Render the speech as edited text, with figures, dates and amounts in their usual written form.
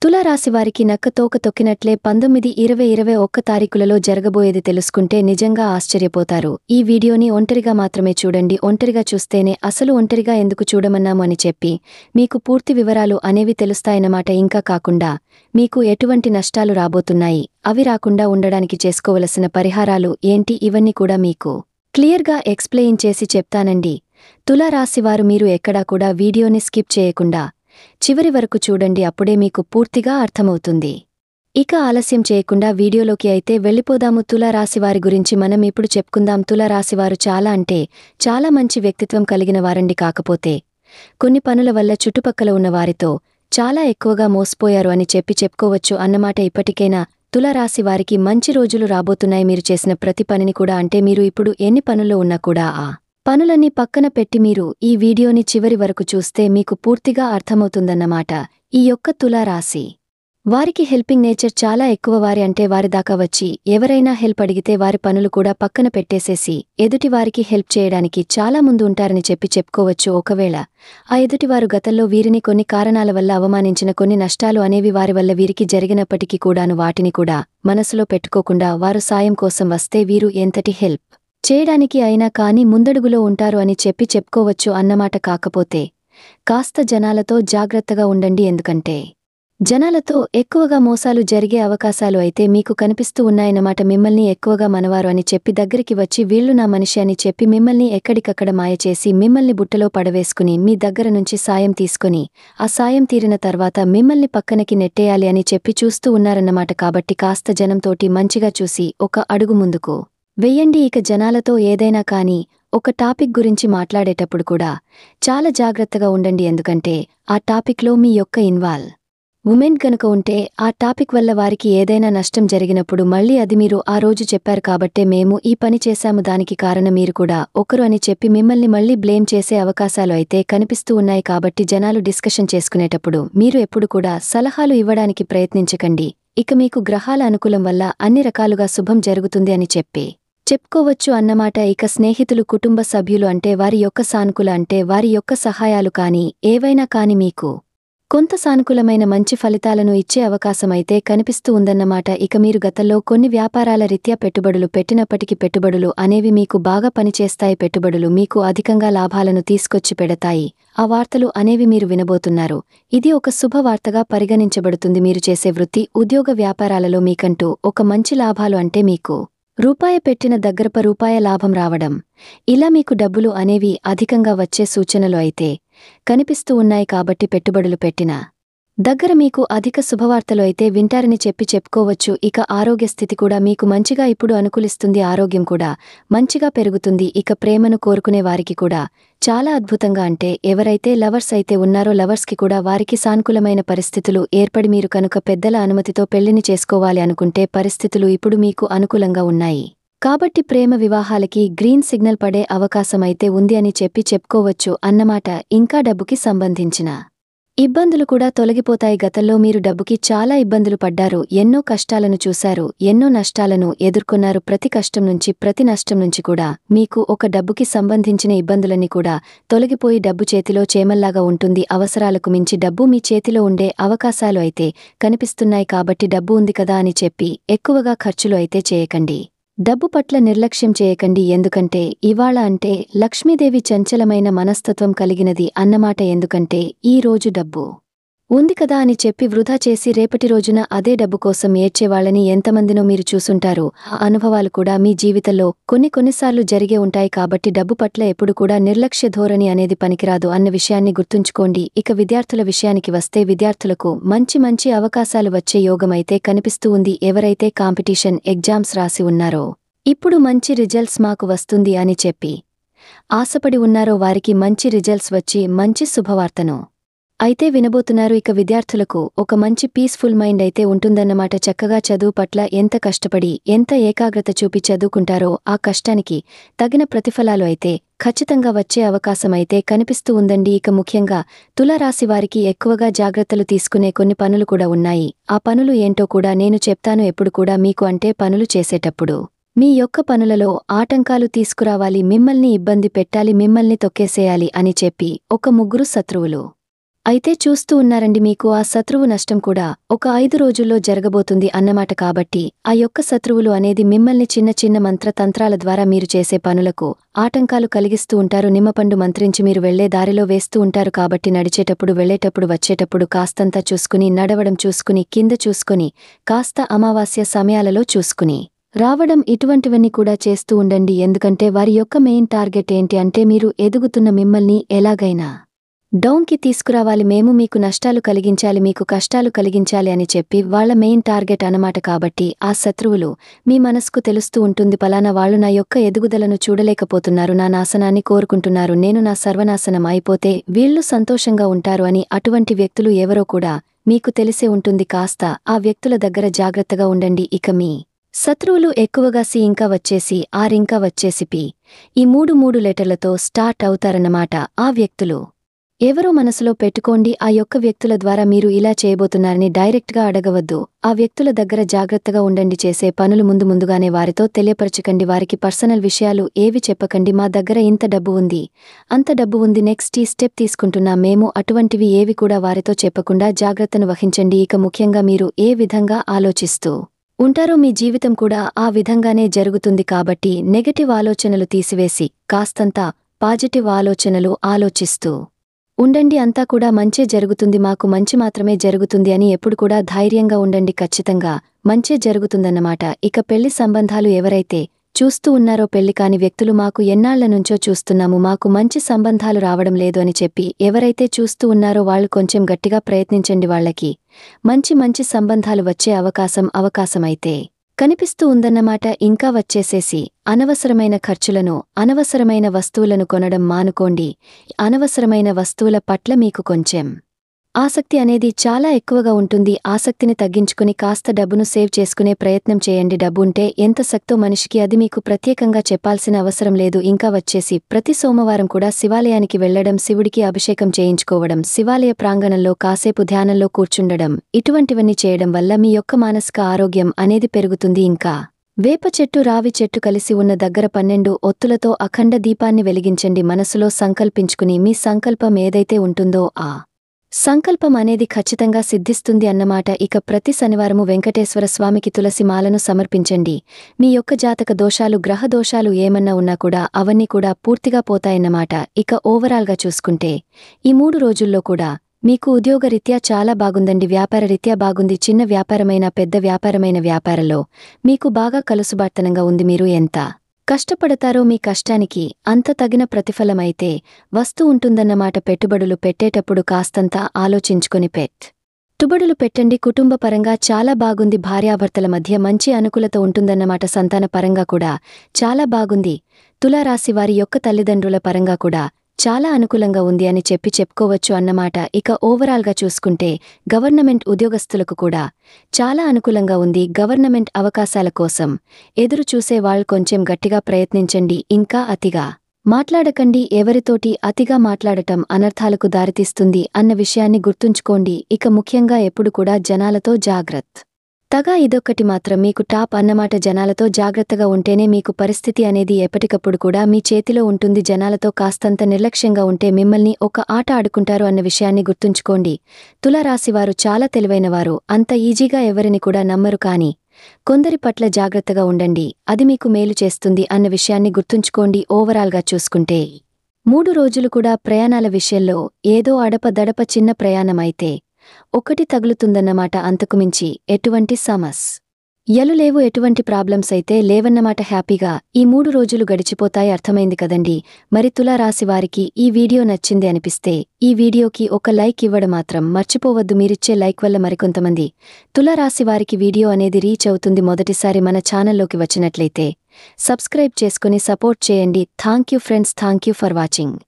తులారాశి వారికి నక్క తోక తొక్కినట్లే 19-20-21 తారీఖులలో జరగబోయేది తెలుసుకుంటే నిజంగా ఆశ్చర్యపోతారు. ఈ వీడియోని ఒంటరిగా మాత్రమే చూడండి. ఒంటరిగా చూస్తేనే అసలు ఒంటరిగా ఎందుకు చూడమన్నాము అని చెప్పి మీకు పూర్తి వివరాలు అనేవి తెలుస్తాయన్నమాట. ఇంకా కాకుండా మీకు ఎటువంటి నష్టాలు రాబోతున్నాయి, అవి రాకుండా ఉండడానికి చేసుకోవలసిన పరిహారాలు ఏంటి, ఇవన్నీ కూడా మీకు క్లియర్గా ఎక్స్ప్లెయిన్ చేసి చెప్తానండి. తులారాశివారు మీరు ఎక్కడా కూడా వీడియోని స్కిప్ చేయకుండా చివరి వరకు చూడండి, అప్పుడే మీకు పూర్తిగా అర్థమవుతుంది. ఇక ఆలస్యం చేయకుండా వీడియోలోకి అయితే వెళ్ళిపోదాము. తులారాశివారి గురించి మనం ఇప్పుడు చెప్పుకుందాం. తులారాశివారు చాలా మంచి వ్యక్తిత్వం కలిగిన వారండి. కాకపోతే కొన్ని పనుల వల్ల చుట్టుపక్కల ఉన్న వారితో చాలా ఎక్కువగా మోసపోయారు అని చెప్పుకోవచ్చు అన్నమాట. ఇప్పటికైనా తులారాశివారికి మంచి రోజులు రాబోతున్నాయి. మీరు చేసిన ప్రతి పనిని కూడా, అంటే మీరు ఇప్పుడు ఎన్ని పనుల్లో ఉన్నా కూడా ఆ పనులన్నీ పక్కన పెట్టి మీరు ఈ వీడియోని చివరి వరకు చూస్తే మీకు పూర్తిగా అర్థమవుతుందన్నమాట. ఈ యొక్క తులారాశి వారికి హెల్పింగ్ నేచర్ చాలా ఎక్కువ. వారి దాకా వచ్చి ఎవరైనా హెల్ప్ అడిగితే వారి పనులు కూడా పక్కన పెట్టేసేసి ఎదుటివారికి హెల్ప్ చేయడానికి చాలా ముందు ఉంటారని చెప్పుకోవచ్చు. ఒకవేళ ఆ ఎదుటివారు గతంలో వీరిని కొన్ని కారణాల వల్ల అవమానించిన కొన్ని నష్టాలు అనేవి వారి వల్ల వీరికి జరిగినప్పటికీ కూడాను వాటిని కూడా మనసులో పెట్టుకోకుండా వారు సాయం కోసం వస్తే వీరు ఎంతటి హెల్ప్ చేయడానికి అయినా కానీ ముందడుగులో ఉంటారు అని చెప్పుకోవచ్చు అన్నమాట. కాకపోతే కాస్త జనాలతో జాగ్రత్తగా ఉండండి. ఎందుకంటే జనాలతో ఎక్కువగా మోసాలు జరిగే అవకాశాలు అయితే మీకు కనిపిస్తూ ఉన్నాయన్నమాట. మిమ్మల్ని ఎక్కువగా మనవారు అని చెప్పి దగ్గరికి వచ్చి వీళ్ళు నా మనిషి అని చెప్పి మిమ్మల్ని ఎక్కడికక్కడ మాయ చేసి మిమ్మల్ని బుట్టలో పడవేసుకుని మీ దగ్గర నుంచి సాయం తీసుకుని ఆ సాయం తీరిన తర్వాత మిమ్మల్ని పక్కనకి నెట్టేయాలి అని చూస్తూ ఉన్నారన్నమాట. కాబట్టి కాస్త జనంతోటి మంచిగా చూసి ఒక అడుగు ముందుకు వెయ్యండి. ఇక జనాలతో ఏదైనా కానీ ఒక టాపిక్ గురించి మాట్లాడేటప్పుడు కూడా చాలా జాగ్రత్తగా ఉండండి. ఎందుకంటే ఆ టాపిక్లో మీ యొక్క ఉమెన్ గనుక ఉంటే ఆ టాపిక్ వల్ల వారికి ఏదైనా నష్టం జరిగినప్పుడు మళ్ళీ అది మీరు ఆ రోజు చెప్పారు కాబట్టే మేము ఈ పని చేశాము, దానికి కారణం మీరు కూడా ఒకరు అని చెప్పి మిమ్మల్ని మళ్ళీ బ్లేమ్ చేసే అవకాశాలు అయితే కనిపిస్తూ ఉన్నాయి. కాబట్టి జనాలు డిస్కషన్ చేసుకునేటప్పుడు మీరు ఎప్పుడు కూడా సలహాలు ఇవ్వడానికి ప్రయత్నించకండి. ఇక మీకు గ్రహాల అనుకూలం వల్ల అన్ని రకాలుగా శుభం జరుగుతుంది అని చెప్పుకోవచ్చు అన్నమాట. ఇక స్నేహితులు, కుటుంబ సభ్యులు అంటే వారి యొక్క సానుకూల అంటే వారి యొక్క సహాయాలు కానీ ఏవైనా కానీ మీకు కొంత సానుకూలమైన మంచి ఫలితాలను ఇచ్చే అవకాశమైతే కనిపిస్తూ ఉందన్నమాట. ఇక మీరు గతంలో కొన్ని వ్యాపారాల రీత్యా పెట్టుబడులు పెట్టినప్పటికీ పెట్టుబడులు అనేవి మీకు బాగా పనిచేస్తాయి. పెట్టుబడులు మీకు అధికంగా లాభాలను తీసుకొచ్చి పెడతాయి. ఆ వార్తలు అనేవి మీరు వినబోతున్నారు. ఇది ఒక శుభవార్తగా పరిగణించబడుతుంది. మీరు చేసే వృత్తి, ఉద్యోగ వ్యాపారాలలో మీకంటూ ఒక మంచి లాభాలు అంటే మీకు రూపాయి పెట్టిన దగ్గర రూపాయ లాభం రావడం, ఇలా మీకు డబ్బులు అనేవి అధికంగా వచ్చే సూచనలు అయితే కనిపిస్తూ ఉన్నాయి. కాబట్టి పెట్టుబడులు పెట్టిన దగ్గర మీకు అధిక శుభవార్తలు అయితే వింటారని చెప్పుకోవచ్చు. ఇక ఆరోగ్య స్థితి కూడా మీకు మంచిగా ఇప్పుడు అనుకూలిస్తుంది. ఆరోగ్యం కూడా మంచిగా పెరుగుతుంది. ఇక ప్రేమను కోరుకునే వారికి కూడా చాలా అద్భుతంగా, అంటే ఎవరైతే లవర్స్ అయితే ఉన్నారో లవర్స్కి కూడా వారికి సానుకూలమైన పరిస్థితులు ఏర్పడి మీరు కనుక పెద్దల అనుమతితో పెళ్లిని చేసుకోవాలి అనుకుంటే పరిస్థితులు ఇప్పుడు మీకు అనుకూలంగా ఉన్నాయి. కాబట్టి ప్రేమ వివాహాలకి గ్రీన్ సిగ్నల్ పడే అవకాశమైతే ఉంది అని చెప్పుకోవచ్చు అన్నమాట. ఇంకా డబ్బుకి సంబంధించిన ఇబ్బందులు కూడా తొలగిపోతాయి. గతంలో మీరు డబ్బుకి చాలా ఇబ్బందులు పడ్డారు, ఎన్నో కష్టాలను చూశారు, ఎన్నో నష్టాలను ఎదుర్కొన్నారు. ప్రతి కష్టం నుంచి, ప్రతి నష్టం నుంచి కూడా మీకు ఒక డబ్బుకి సంబంధించిన ఇబ్బందులన్నీ కూడా తొలగిపోయి డబ్బు చేతిలో చేమల్లాగా ఉంటుంది. అవసరాలకు మించి డబ్బు మీ చేతిలో ఉండే అవకాశాలు అయితే కనిపిస్తున్నాయి. కాబట్టి డబ్బు ఉంది కదా అని చెప్పి ఎక్కువగా ఖర్చులు అయితే చేయకండి. డబ్బు పట్ల నిర్లక్ష్యం చేయకండి. ఎందుకంటే ఇవాళ అంటే లక్ష్మీదేవి చంచలమైన మనస్తత్వం కలిగినది అన్నమాట. ఎందుకంటే ఈ రోజు డబ్బు ఉంది కదా అని చెప్పి వృధా చేసి రేపటి రోజున అదే డబ్బు కోసం ఏడ్చేవాళ్లని ఎంతమందినో మీరు చూసుంటారు. ఆ అనుభవాలు కూడా మీ జీవితంలో కొన్నిసార్లు జరిగే ఉంటాయి. కాబట్టి డబ్బు పట్ల ఎప్పుడు కూడా నిర్లక్ష్య ధోరణి అనేది పనికిరాదు అన్న విషయాన్ని గుర్తుంచుకోండి. ఇక విద్యార్థుల విషయానికి వస్తే విద్యార్థులకు మంచి అవకాశాలు వచ్చే యోగమైతే కనిపిస్తూ ఉంది. ఎవరైతే కాంపిటీషన్ ఎగ్జామ్స్ రాసి ఉన్నారో ఇప్పుడు మంచి రిజల్ట్స్ మాకు వస్తుంది అని చెప్పి ఆశపడి ఉన్నారో వారికి మంచి రిజల్ట్స్ వచ్చి మంచి శుభవార్తను అయితే వినబోతున్నారు. ఇక విద్యార్థులకు ఒక మంచి పీస్ఫుల్ మైండ్ అయితే ఉంటుందన్నమాట. చక్కగా చదువు పట్ల ఎంత కష్టపడి ఎంత ఏకాగ్రత చూపి చదువుకుంటారో ఆ కష్టానికి తగిన ప్రతిఫలాలు అయితే ఖచ్చితంగా వచ్చే అవకాశమైతే కనిపిస్తూ ఉందండి. ఇక ముఖ్యంగా తులారాశి వారికి ఎక్కువగా జాగ్రత్తలు తీసుకునే కొన్ని పనులు కూడా ఉన్నాయి. ఆ పనులు ఏంటో కూడా నేను చెప్తాను. ఎప్పుడు కూడా మీకు అంటే పనులు చేసేటప్పుడు మీ యొక్క పనులలో ఆటంకాలు తీసుకురావాలి, మిమ్మల్ని ఇబ్బంది పెట్టాలి, మిమ్మల్ని తొక్కేసేయాలి అని చెప్పి ఒక ముగ్గురు శత్రువులు అయితే చూస్తూ ఉన్నారండి మీకు ఆ శత్రువు నష్టం కూడా ఒక 5 రోజుల్లో జరగబోతుంది అన్నమాట కాబట్టి ఆ యొక్క శత్రువులు అనేది మిమ్మల్ని చిన్న చిన్న మంత్రతంత్రాల ద్వారా మీరు చేసే పనులకు ఆటంకాలు కలిగిస్తూ ఉంటారు. నిమ్మపండు మంత్రించి మీరు వెళ్లే దారిలో వేస్తూ ఉంటారు కాబట్టి నడిచేటప్పుడు వెళ్లేటప్పుడు వచ్చేటప్పుడు కాస్తంతా చూసుకుని నడవడం చూసుకుని కింద చూసుకుని కాస్త అమావాస్య సమయాలలో చూసుకుని రావడం ఇటువంటివన్నీ కూడా చేస్తూ ఉండండి. ఎందుకంటే వారి యొక్క మెయిన్ టార్గెట్ ఏంటి అంటే మీరు ఎదుగుతున్న మిమ్మల్ని ఎలాగైనా డౌన్కి తీసుకురావాలి, మేము మీకు నష్టాలు కలిగించాలి, మీకు కష్టాలు కలిగించాలి అని చెప్పి వాళ్ల మెయిన్ టార్గెట్ అన్నమాట. కాబట్టి ఆ శత్రువులు మీ మనసుకు తెలుస్తూ ఉంటుంది, పలానా వాళ్ళు నా యొక్క ఎదుగుదలను చూడలేకపోతున్నారు, నా నాశనాన్ని కోరుకుంటున్నారు, నేను నా సర్వనాశనం అయిపోతే వీళ్లు సంతోషంగా ఉంటారు అని. అటువంటి వ్యక్తులు ఎవరో కూడా మీకు తెలిసే ఉంటుంది. కాస్త ఆ వ్యక్తుల దగ్గర జాగ్రత్తగా ఉండండి. ఇక మీ శత్రువులు ఎక్కువగా సి ఇంకా వచ్చేసి ఆర్ ఇంకా వచ్చేసి పి ఈ మూడు లెటర్లతో స్టార్ట్ అవుతారన్నమాట. ఆ వ్యక్తులు ఎవరో మనసులో పెట్టుకోండి. ఆ యొక్క వ్యక్తుల ద్వారా మీరు ఇలా చేయబోతున్నారని డైరెక్ట్గా అడగవద్దు. ఆ వ్యక్తుల దగ్గర జాగ్రత్తగా ఉండండి. చేసే పనులు ముందుగానే వారితో తెలియపరచకండి. వారికి పర్సనల్ విషయాలు ఏవి చెప్పకండి. మా దగ్గర ఇంత డబ్బు ఉంది, అంత డబ్బు ఉంది, నెక్స్ట్ ఈ స్టెప్ తీసుకుంటున్నాం మేము, అటువంటివి ఏవి కూడా వారితో చెప్పకుండా జాగ్రత్తను వహించండి. ఇక ముఖ్యంగా మీరు ఏ విధంగా ఆలోచిస్తూ ఉంటారో మీ జీవితం కూడా ఆ విధంగానే జరుగుతుంది. కాబట్టి నెగటివ్ ఆలోచనలు తీసివేసి కాస్తంత పాజిటివ్ ఆలోచనలు ఆలోచిస్తూ ఉండండి. అంతా కూడా మంచే జరుగుతుంది, మాకు మంచి మాత్రమే జరుగుతుంది అని ఎప్పుడు కూడా ధైర్యంగా ఉండండి. ఖచ్చితంగా మంచే జరుగుతుందన్నమాట. ఇక పెళ్లి సంబంధాలు ఎవరైతే చూస్తూ ఉన్నారో పెళ్లి కాని వ్యక్తులు మాకు ఎన్నాళ్ల నుంచో చూస్తున్నాము, మాకు మంచి సంబంధాలు రావడం లేదు అని చెప్పి ఎవరైతే చూస్తూ ఉన్నారో వాళ్ళు కొంచెం గట్టిగా ప్రయత్నించండి. వాళ్లకి మంచి సంబంధాలు వచ్చే అవకాశమైతే కనిపిస్తూ ఉందన్నమాట. ఇంకా వచ్చేసేసి అనవసరమైన ఖర్చులను అనవసరమైన వస్తువులను కొనడం మానుకోండి. అనవసరమైన వస్తువుల పట్ల మీకు కొంచెం ఆసక్తి అనేది చాలా ఎక్కువగా ఉంటుంది. ఆసక్తిని తగ్గించుకుని కాస్త డబ్బును సేవ్ చేసుకునే ప్రయత్నం చేయండి. డబ్బు ఉంటే ఎంత శక్తో మనిషికి అది మీకు ప్రత్యేకంగా చెప్పాల్సిన అవసరం లేదు. ఇంకా వచ్చేసి ప్రతి సోమవారం కూడా శివాలయానికి వెళ్లడం, శివుడికి అభిషేకం చేయించుకోవడం, శివాలయ ప్రాంగణంలో కాసేపు ధ్యానంలో కూర్చుండడం, ఇటువంటివన్నీ చేయడం వల్ల మీ యొక్క మానసిక ఆరోగ్యం అనేది పెరుగుతుంది. ఇంకా వేప చెట్టు రావి చెట్టు కలిసి ఉన్న దగ్గర 12 ఒత్తులతో అఖండ దీపాన్ని వెలిగించండి. మనసులో సంకల్పించుకుని మీ సంకల్పం ఏదైతే ఉంటుందో ఆ సంకల్పం అనేది ఖచ్చితంగా సిద్ధిస్తుంది అన్నమాట. ఇక ప్రతి శనివారము వెంకటేశ్వర స్వామికి తులసి మాలను సమర్పించండి. మీ యొక్క జాతక దోషాలు గ్రహ దోషాలు ఏమన్నా ఉన్నా కూడా అవన్నీ కూడా పూర్తిగా పోతాయన్నమాట. ఇక ఓవరాల్గా చూసుకుంటే ఈ 3 రోజుల్లో కూడా మీకు ఉద్యోగరీత్యా చాలా బాగుందండి. వ్యాపార రీత్యా బాగుంది. చిన్న వ్యాపారమైన పెద్ద వ్యాపారమైన వ్యాపారంలో మీకు బాగా కలుసుబార్తనంగా ఉంది. మీరు ఎంత కష్టపడతారో మీ కష్టానికి అంత తగిన ప్రతిఫలమైతే వస్తూ ఉంటుందన్నమాట. పెట్టుబడులు పెట్టేటప్పుడు కాస్తంత ఆలోచించుకొని పెట్టుబడులు పెట్టండి. కుటుంబ పరంగా చాలా బాగుంది. భార్యాభర్తల మధ్య మంచి అనుకూలత ఉంటుందన్నమాట. సంతాన పరంగా కూడా చాలా బాగుంది. తులారాశి వారి యొక్క తల్లిదండ్రుల పరంగా కూడా చాలా అనుకూలంగా ఉంది అని చెప్పుకోవచ్చు అన్నమాట. ఇక ఓవరాల్గా చూసుకుంటే గవర్నమెంట్ ఉద్యోగస్తులకు కూడా చాలా అనుకూలంగా ఉంది. గవర్నమెంట్ అవకాశాల కోసం ఎదురు చూసే వాళ్ళు కొంచెం గట్టిగా ప్రయత్నించండి. ఇంకా అతిగా మాట్లాడకండి. ఎవరితోటి అతిగా మాట్లాడటం అనర్థాలకు దారితీస్తుంది అన్న విషయాన్ని గుర్తుంచుకోండి. ఇక ముఖ్యంగా ఎప్పుడు కూడా జనాలతో ఇదొక్కటి మాత్రం మీకు టాప్ అన్నమాట. జనాలతో జాగ్రత్తగా ఉంటేనే మీకు పరిస్థితి అనేది ఎప్పటికప్పుడు కూడా మీ చేతిలో ఉంటుంది. జనాలతో కాస్తంత నిర్లక్ష్యంగా ఉంటే మిమ్మల్ని ఒక ఆట ఆడుకుంటారు అన్న విషయాన్ని గుర్తుంచుకోండి. తులారాశివారు చాలా తెలివైనవారు. అంత ఈజీగా ఎవరిని కూడా నమ్మరు. కానీ కొందరి పట్ల జాగ్రత్తగా ఉండండి, అది మీకు మేలు చేస్తుంది అన్న విషయాన్ని గుర్తుంచుకోండి. ఓవరాల్గా చూసుకుంటే 3 రోజులు కూడా ప్రయాణాల విషయంలో ఏదో అడపదడప చిన్న ప్రయాణమైతే ఒకటి తగులుతుందన్నమాట. అంతకుమించి ఎటువంటి సమస్యలు లేవు, ఎటువంటి ప్రాబ్లమ్స్ అయితే లేవన్నమాట. హ్యాపీగా ఈ 3 రోజులు గడిచిపోతాయి. అర్థమైంది కదండి. మరి తులారాశి వారికి ఈ వీడియో నచ్చింది అనిపిస్తే ఈ వీడియోకి ఒక లైక్ ఇవ్వడం మాత్రం మర్చిపోవద్దు. మీరిచ్చే లైక్ వల్ల మరికొంతమంది తులారాశి వారికి వీడియో అనేది రీచ్ అవుతుంది. మొదటిసారి మన ఛానల్లోకి వచ్చినట్లయితే సబ్స్క్రైబ్ చేసుకుని సపోర్ట్ చేయండి. Thank you friends, thank you for watching.